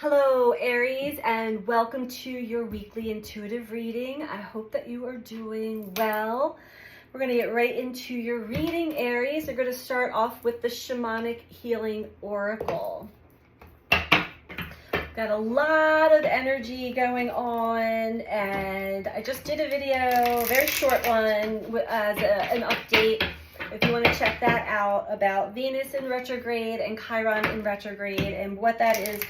Hello, Aries, and welcome to your weekly intuitive reading. I hope that you are doing well. We're going to get right into your reading, Aries. We're going to start off with the Shamanic Healing Oracle. Got a lot of energy going on, and I just did a video, a very short one, as an update. If you want to check that out, about Venus in retrograde and Chiron in retrograde and what that is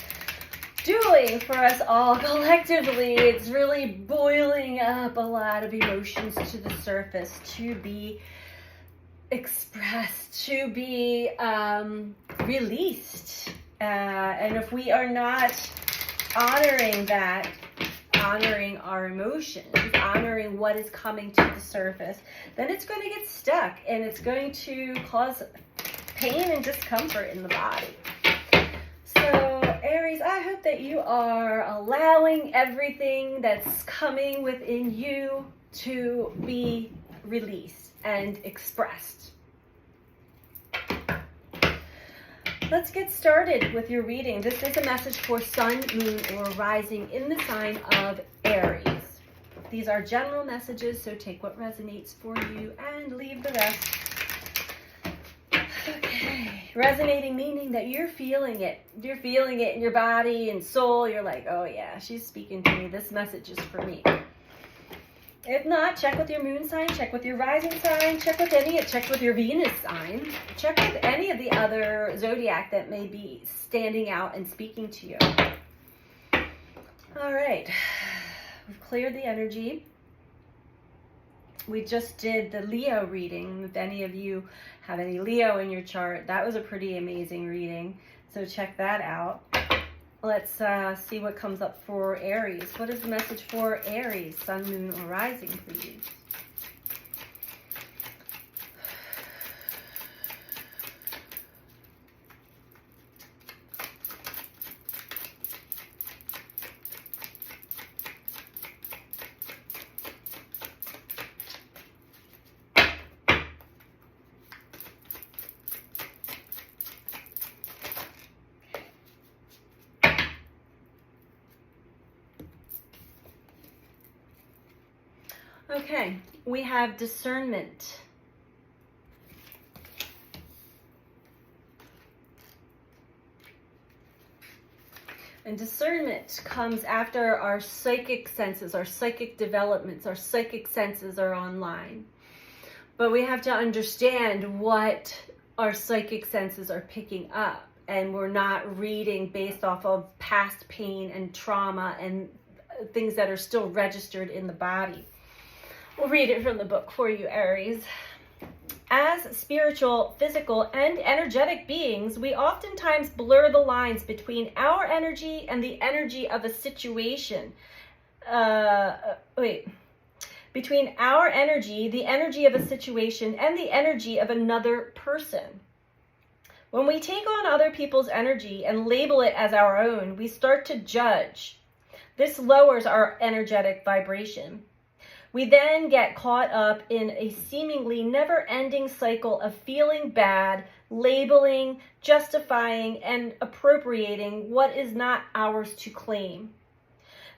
doing for us all collectively. It's really boiling up a lot of emotions to the surface to be expressed, to be released. And if we are not honoring that, honoring our emotions, honoring what is coming to the surface, then it's going to get stuck and it's going to cause pain and discomfort in the body. So Aries, I hope that you are allowing everything that's coming within you to be released and expressed. Let's get started with your reading. This is a message for Sun, Moon, or Rising in the sign of Aries. These are general messages, so take what resonates for you and leave the rest. Okay, resonating meaning that you're feeling it. You're feeling it in your body and soul. You're like, oh yeah, she's speaking to me. This message is for me. If not, check with your moon sign, check with your rising sign, check with your Venus sign, check with any of the other zodiac that may be standing out and speaking to you. All right, we've cleared the energy. We just did the Leo reading. If any of you have any Leo in your chart, that was a pretty amazing reading. So check that out. Let's see what comes up for Aries. What is the message for Aries, Sun, Moon, or Rising, please? Okay, we have discernment. And discernment comes after our psychic senses, our psychic developments, our psychic senses are online. But we have to understand what our psychic senses are picking up. And we're not reading based off of past pain and trauma and things that are still registered in the body. We'll read it from the book for you, Aries. As spiritual, physical, and energetic beings, we oftentimes blur the lines between our energy and the energy of a situation. Between our energy, the energy of a situation, and the energy of another person. When we take on other people's energy and label it as our own, we start to judge. This lowers our energetic vibration. We then get caught up in a seemingly never-ending cycle of feeling bad, labeling, justifying, and appropriating what is not ours to claim.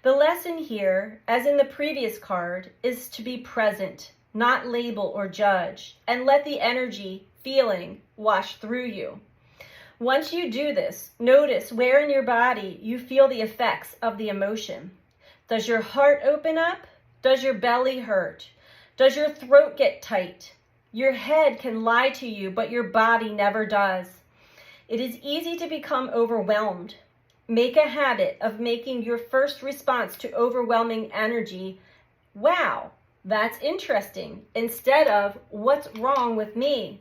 The lesson here, as in the previous card, is to be present, not label or judge, and let the energy, feeling, wash through you. Once you do this, notice where in your body you feel the effects of the emotion. Does your heart open up? Does your belly hurt? Does your throat get tight? Your head can lie to you, but your body never does. It is easy to become overwhelmed. Make a habit of making your first response to overwhelming energy, wow, that's interesting, instead of what's wrong with me.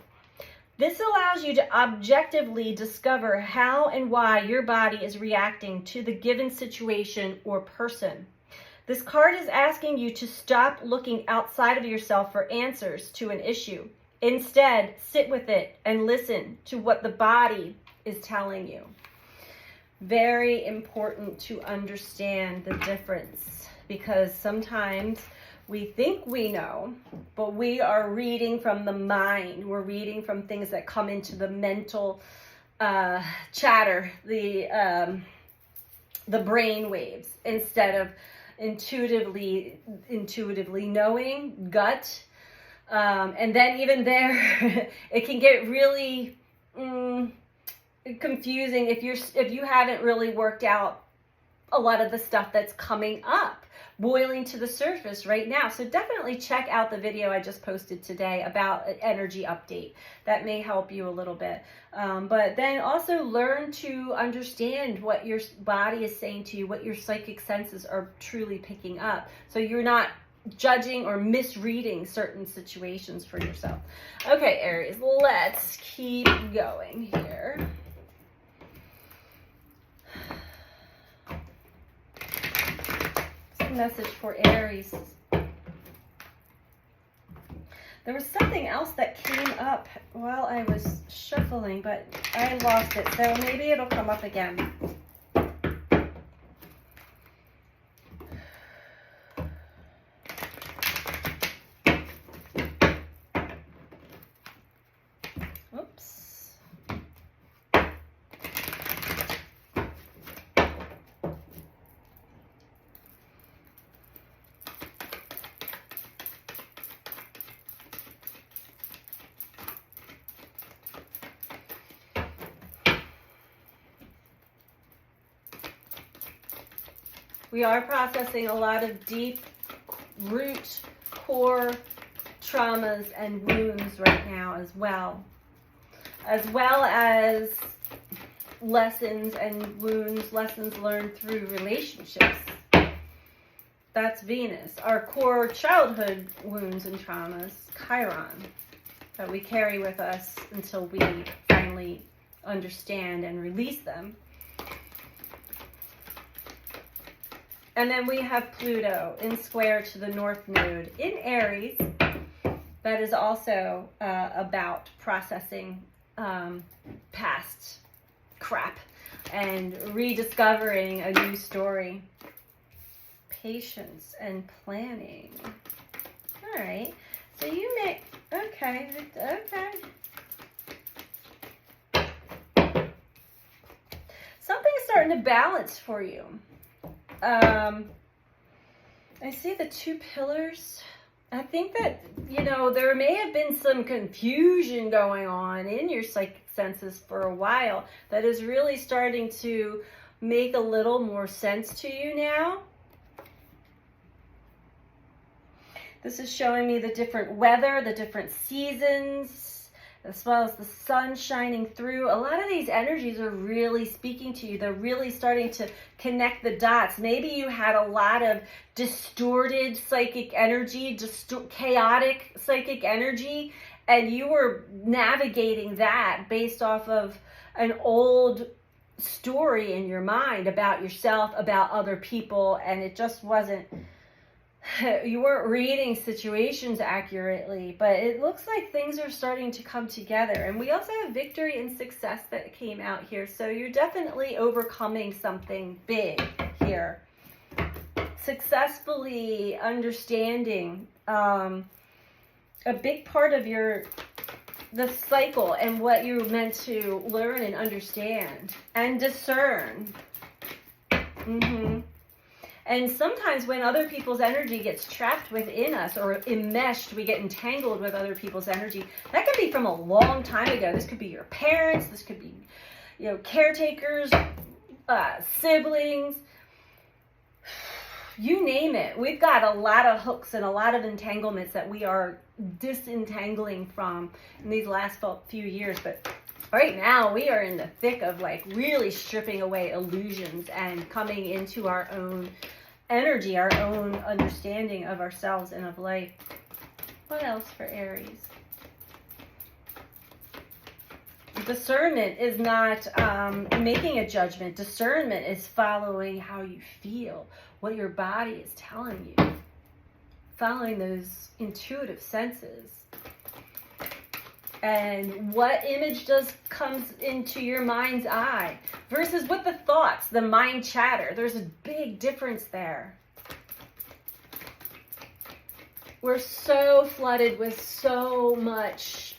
This allows you to objectively discover how and why your body is reacting to the given situation or person. This card is asking you to stop looking outside of yourself for answers to an issue. Instead, sit with it and listen to what the body is telling you. Very important to understand the difference, because sometimes we think we know, but we are reading from the mind. We're reading from things that come into the mental chatter, the the brain waves instead of intuitively knowing, gut. And then even there, it can get really confusing if you haven't really worked out a lot of the stuff that's coming up, boiling to the surface right now. So definitely check out the video I just posted today about an energy update. That may help you a little bit. But then also learn to understand what your body is saying to you, what your psychic senses are truly picking up. So you're not judging or misreading certain situations for yourself. Okay, Aries, let's keep going here. Message for Aries. There was something else that came up while I was shuffling, but I lost it, so maybe it'll come up again. Oops. We are processing a lot of deep root core traumas and wounds right now as well as lessons and wounds, lessons learned through relationships. That's Venus. Our core childhood wounds and traumas, Chiron, that we carry with us until we finally understand and release them. And then we have Pluto in square to the North Node in Aries. That is also about processing past crap and rediscovering a new story. Patience and planning. All right. So you may, okay. Something's starting to balance for you. I see the two pillars. I think that, there may have been some confusion going on in your psychic senses for a while that is really starting to make a little more sense to you now. This is showing me the different weather, the different seasons, as well as the sun shining through. A lot of these energies are really speaking to you. They're really starting to connect the dots. Maybe you had a lot of distorted psychic energy, chaotic psychic energy, and you were navigating that based off of an old story in your mind about yourself, about other people, and it just wasn't, you weren't reading situations accurately, but it looks like things are starting to come together. And we also have victory and success that came out here. So you're definitely overcoming something big here. Successfully understanding a big part of the cycle and what you're meant to learn and understand and discern. And sometimes when other people's energy gets trapped within us or enmeshed, we get entangled with other people's energy. That could be from a long time ago. This could be your parents. This could be, caretakers, siblings. You name it. We've got a lot of hooks and a lot of entanglements that we are disentangling from in these last few years. But right now, we are in the thick of really stripping away illusions and coming into our own energy, our own understanding of ourselves and of life. What else for Aries? Discernment is not making a judgment. Discernment is following how you feel, what your body is telling you, following those intuitive senses. And what image comes into your mind's eye versus what the thoughts, the mind chatter. There's a big difference there. We're so flooded with so much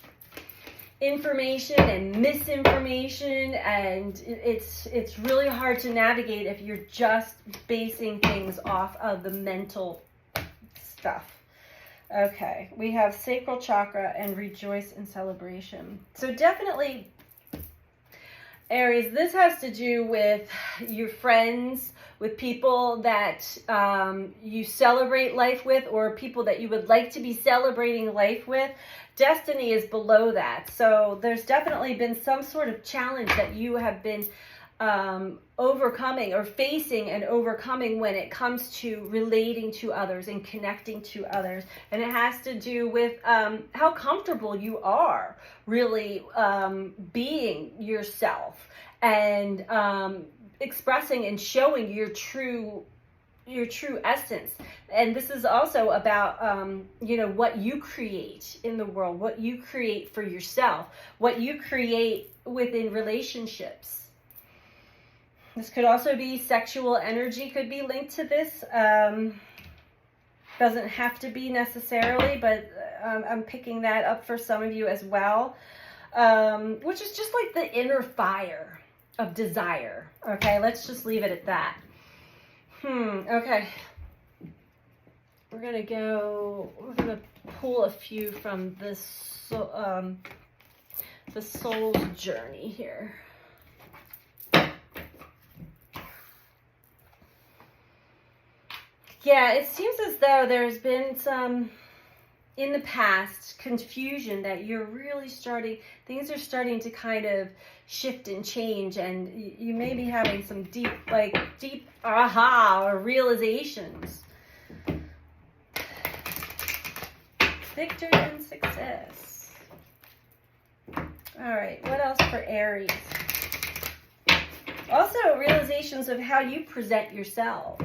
information and misinformation, and it's really hard to navigate if you're just basing things off of the mental stuff. Okay, we have sacral chakra and rejoice in celebration. So definitely, Aries, this has to do with your friends, with people that you celebrate life with, or people that you would like to be celebrating life with. Destiny is below that. So there's definitely been some sort of challenge that you have been overcoming or facing and overcoming when it comes to relating to others and connecting to others. And it has to do with how comfortable you are really being yourself and expressing and showing your true essence. And this is also about what you create in the world, what you create for yourself, what you create within relationships. This could also be sexual energy, could be linked to this. Doesn't have to be necessarily, but I'm picking that up for some of you as well, which is just like the inner fire of desire. Okay, let's just leave it at that. Okay. We're gonna pull a few from this, the soul's journey here. Yeah, it seems as though there's been some, in the past, confusion that you're really things are starting to kind of shift and change, and you may be having some deep aha or realizations. Victory and success. All right, what else for Aries? Also, realizations of how you present yourself.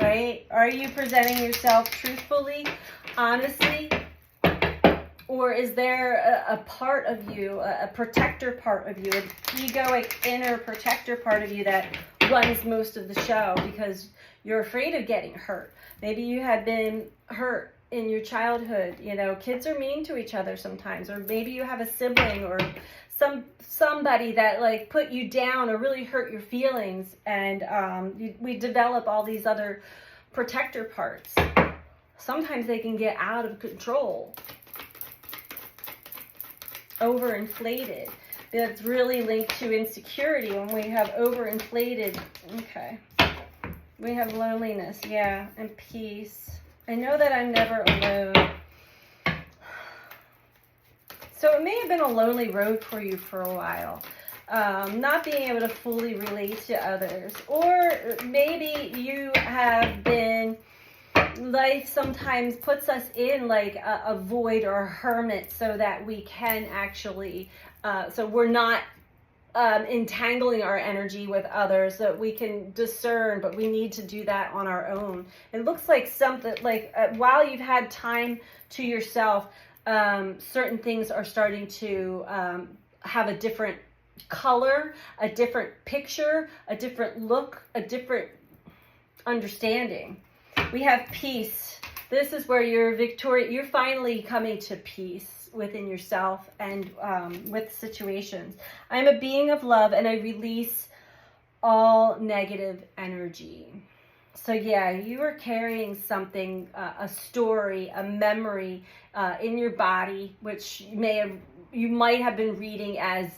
Right? Are you presenting yourself truthfully, honestly? Or is there a part of you, a protector part of you, an egoic inner protector part of you that runs most of the show because you're afraid of getting hurt? Maybe you had been hurt in your childhood. Kids are mean to each other sometimes. Or maybe you have a sibling or somebody that put you down or really hurt your feelings, and we develop all these other protector parts. Sometimes they can get out of control, overinflated. That's really linked to insecurity when we have overinflated. Okay, we have loneliness, yeah, and peace. I know that I'm never alone. So it may have been a lonely road for you for a while, not being able to fully relate to others. Or maybe you have been, life sometimes puts us in a void or a hermit so that we can actually, so we're not entangling our energy with others, so that we can discern, but we need to do that on our own. It looks like something while you've had time to yourself, certain things are starting to have a different color, a different picture, a different look, a different understanding. We have peace. This is where you're finally coming to peace within yourself and with situations. I'm a being of love, and I release all negative energy. So yeah, you are carrying something, a story, a memory in your body, which you might have been reading as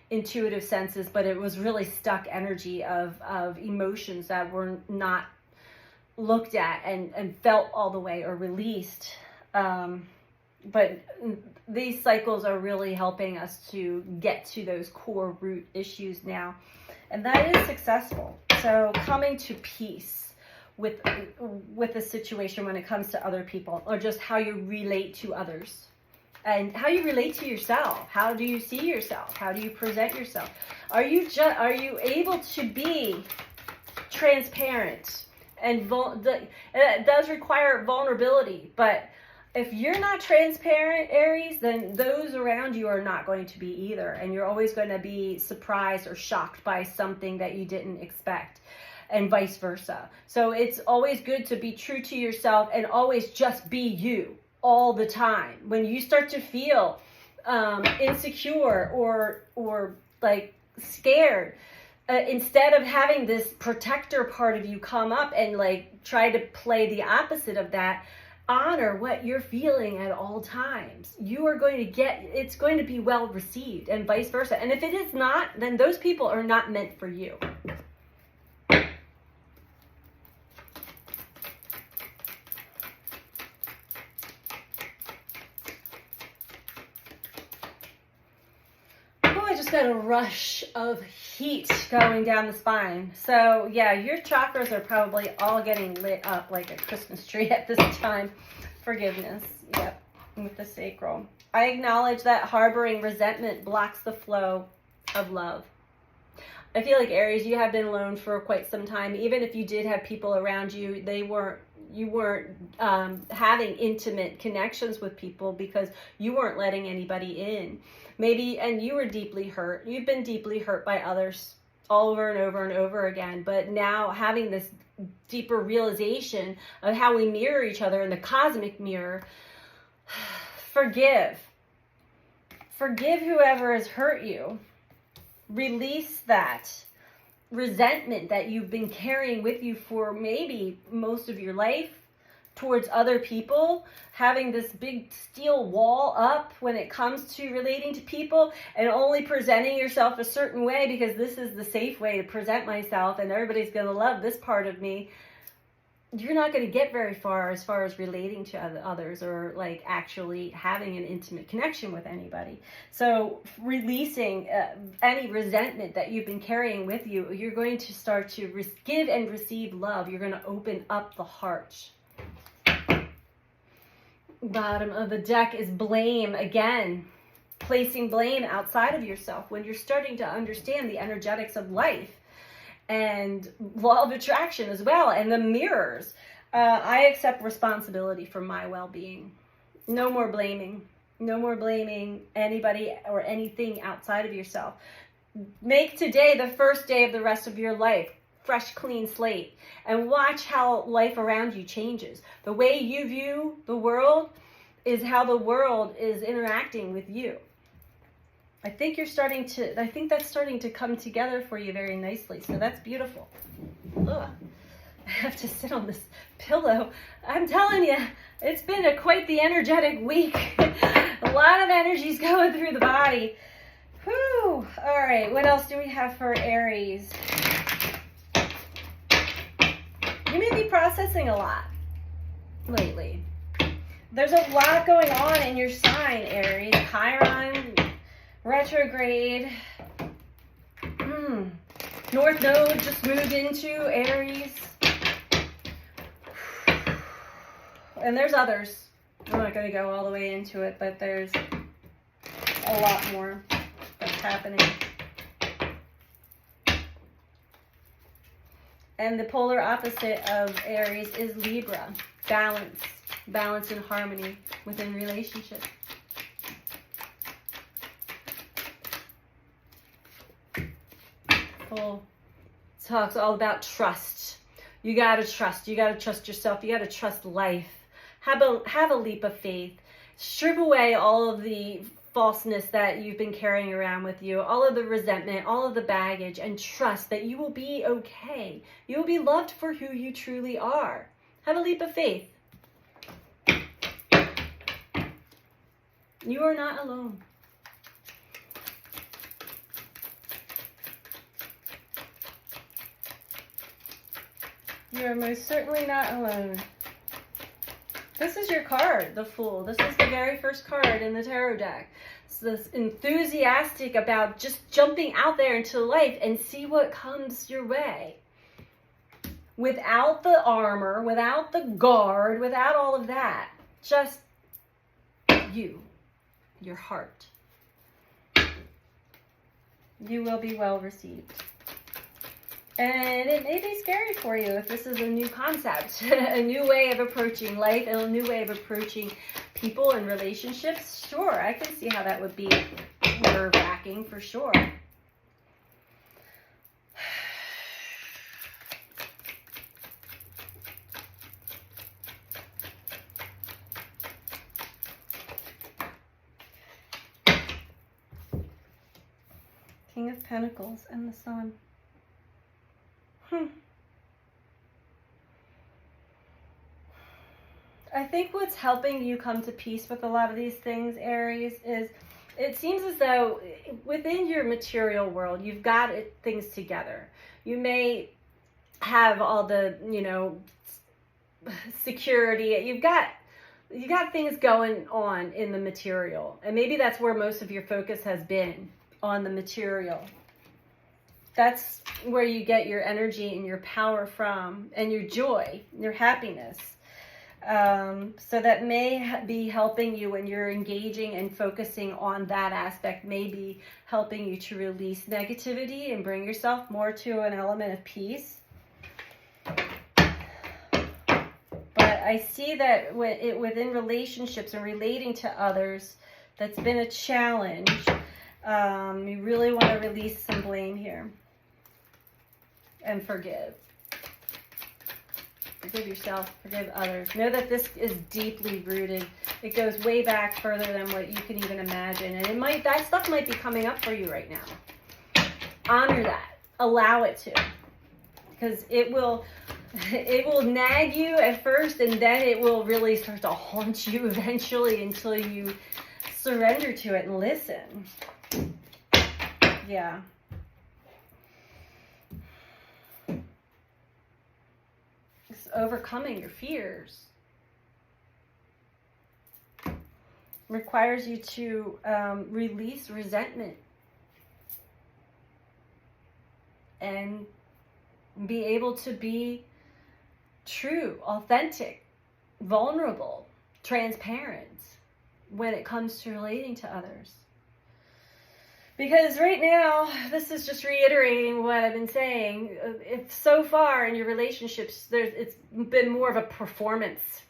intuitive senses, but it was really stuck energy of emotions that were not looked at and felt all the way or released. But these cycles are really helping us to get to those core root issues now. And that is successful. So coming to peace with a situation when it comes to other people, or just how you relate to others and how you relate to yourself. How do you see yourself? How do you present yourself? Are you able to be transparent? And it does require vulnerability, but if you're not transparent, Aries, then those around you are not going to be either. And you're always going to be surprised or shocked by something that you didn't expect, and vice versa. So it's always good to be true to yourself and always just be you all the time. When you start to feel insecure or like scared, instead of having this protector part of you come up and like try to play the opposite of that, honor what you're feeling at all times. You are going to get, it's going to be well received, and vice versa. And if it is not, then those people are not meant for you. I just got a rush of heat going down the spine. So yeah, your chakras are probably all getting lit up like a Christmas tree at this time. Forgiveness, yep, with the sacral. I acknowledge that harboring resentment blocks the flow of love. I feel like Aries, you have been alone for quite some time. Even if you did have people around you, you weren't having intimate connections with people because you weren't letting anybody in. Maybe, and you were deeply hurt. You've been deeply hurt by others all over and over and over again. But now having this deeper realization of how we mirror each other in the cosmic mirror, forgive. Forgive whoever has hurt you. Release that resentment that you've been carrying with you for maybe most of your life towards other people, having this big steel wall up when it comes to relating to people and only presenting yourself a certain way because this is the safe way to present myself and everybody's going to love this part of me. You're not going to get very far as relating to others or like actually having an intimate connection with anybody. So releasing any resentment that you've been carrying with you, you're going to start to give and receive love. You're going to open up the heart. Bottom of the deck is blame again. Placing blame outside of yourself when you're starting to understand the energetics of life and law of attraction as well, and the mirrors. I accept responsibility for my well-being. No more blaming. No more blaming anybody or anything outside of yourself. Make today the first day of the rest of your life. Fresh, clean slate, and watch how life around you changes. The way you view the world is how the world is interacting with you. I think that's starting to come together for you very nicely. So that's beautiful. Ugh. I have to sit on this pillow. I'm telling you, it's been quite the energetic week. A lot of energy's going through the body. Whew. All right, what else do we have for Aries? You may be processing a lot lately. There's a lot going on in your sign, Aries. Chiron, retrograde. North Node just moved into Aries. And there's others. I'm not going to go all the way into it, but there's a lot more that's happening. And the polar opposite of Aries is Libra. Balance. Balance and harmony within relationships. Full talks all about trust. You gotta trust. You gotta trust yourself. You gotta trust life. Have a leap of faith. Strip away all of the falseness that you've been carrying around with you, all of the resentment, all of the baggage, and trust that you will be okay. You will be loved for who you truly are. Have a leap of faith. You are not alone. You are most certainly not alone. This is your card, the Fool. This is the very first card in the tarot deck. It's this enthusiastic about just jumping out there into life and see what comes your way. Without the armor, without the guard, without all of that. Just you, your heart. You will be well received. And it may be scary for you if this is a new concept, a new way of approaching life and a new way of approaching people and relationships. Sure, I can see how that would be nerve-wracking for sure. King of Pentacles and the Sun. I think what's helping you come to peace with a lot of these things, Aries, is it seems as though within your material world, you've got things together. You may have all the, security. You've got things going on in the material. And maybe that's where most of your focus has been, on the material. That's where you get your energy and your power from, and your joy, your happiness. So that may be helping you when you're engaging and focusing on that aspect, maybe helping you to release negativity and bring yourself more to an element of peace. But I see that within relationships and relating to others, that's been a challenge. You really want to release some blame here and forgive. Forgive yourself, forgive others. Know that this is deeply rooted. It goes way back further than what you can even imagine. And that stuff might be coming up for you right now. Honor that. Allow it to. Because it will nag you at first, and then it will really start to haunt you eventually until you surrender to it and listen. Yeah. Overcoming your fears requires you to release resentment and be able to be true, authentic, vulnerable, transparent when it comes to relating to others. Because right now, this is just reiterating what I've been saying. If so far in your relationships, it's been more of a performance.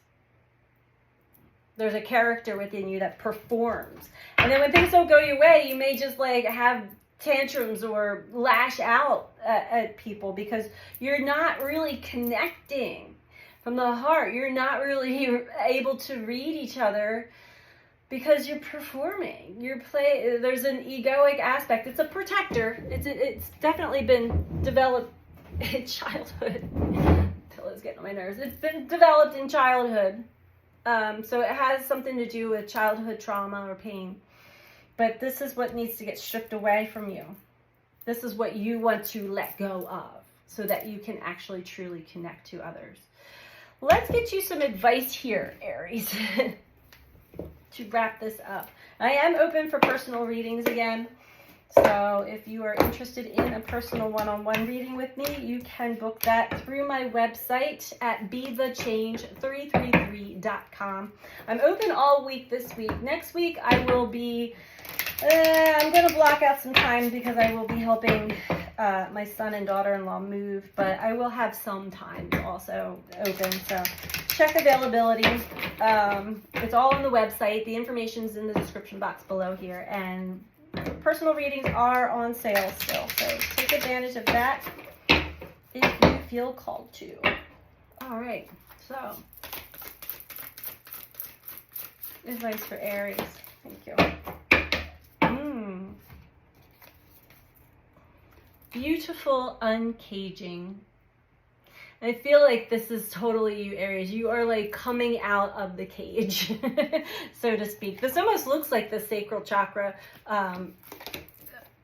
There's a character within you that performs. And then when things don't go your way, you may just have tantrums or lash out at people because you're not really connecting from the heart. You're not really able to read each other. Because you're performing, there's an egoic aspect. It's a protector. It's definitely been developed in childhood. Pillow's getting on my nerves. It's been developed in childhood. So it has something to do with childhood trauma or pain. But this is what needs to get stripped away from you. This is what you want to let go of so that you can actually truly connect to others. Let's get you some advice here, Aries. To wrap this up. I am open for personal readings again. So if you are interested in a personal one-on-one reading with me, you can book that through my website at BeTheChange333.com. I'm open all week this week. Next week I will be, I'm going to block out some time because I will be helping my son and daughter-in-law move, but I will have some time also open. So check availability. It's all on the website. The information's in the description box below here. And personal readings are on sale still. So take advantage of that if you feel called to. All right. So, advice for Aries. Thank you. Beautiful uncaging. I feel like this is totally you, Aries. You are coming out of the cage, so to speak. This almost looks like the sacral chakra,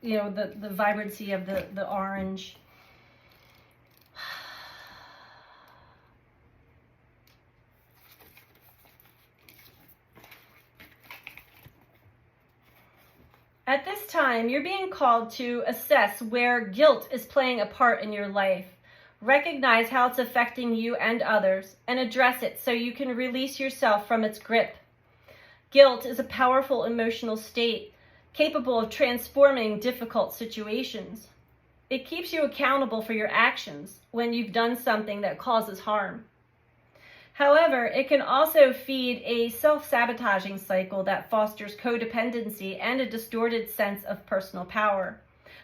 the vibrancy of the orange. At this time, you're being called to assess where guilt is playing a part in your life. Recognize how it's affecting you and others, and address it so you can release yourself from its grip. Guilt is a powerful emotional state, capable of transforming difficult situations. It keeps you accountable for your actions when you've done something that causes harm. However, it can also feed a self-sabotaging cycle that fosters codependency and a distorted sense of personal power.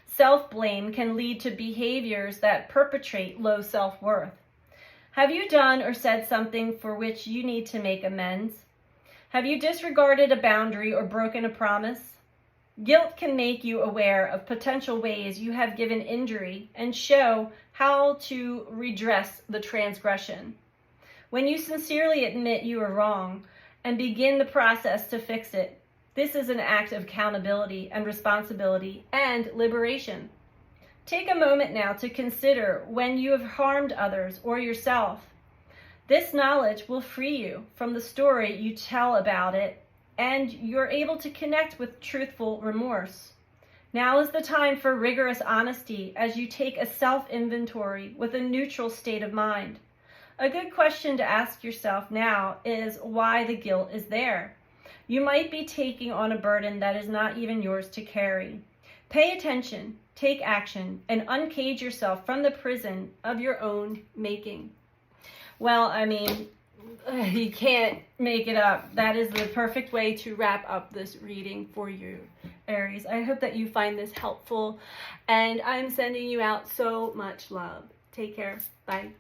Self-blame can lead to behaviors that perpetrate low self-worth. Have you done or said something for which you need to make amends? Have you disregarded a boundary or broken a promise? Guilt can make you aware of potential ways you have given injury and show how to redress the transgression. When you sincerely admit you are wrong and begin the process to fix it, this is an act of accountability and responsibility and liberation. Take a moment now to consider when you have harmed others or yourself. This knowledge will free you from the story you tell about it, and you're able to connect with truthful remorse. Now is the time for rigorous honesty as you take a self-inventory with a neutral state of mind. A good question to ask yourself now is why the guilt is there. You might be taking on a burden that is not even yours to carry. Pay attention, take action, and uncage yourself from the prison of your own making. Well, I mean, you can't make it up. That is the perfect way to wrap up this reading for you, Aries. I hope that you find this helpful, and I'm sending you out so much love. Take care. Bye.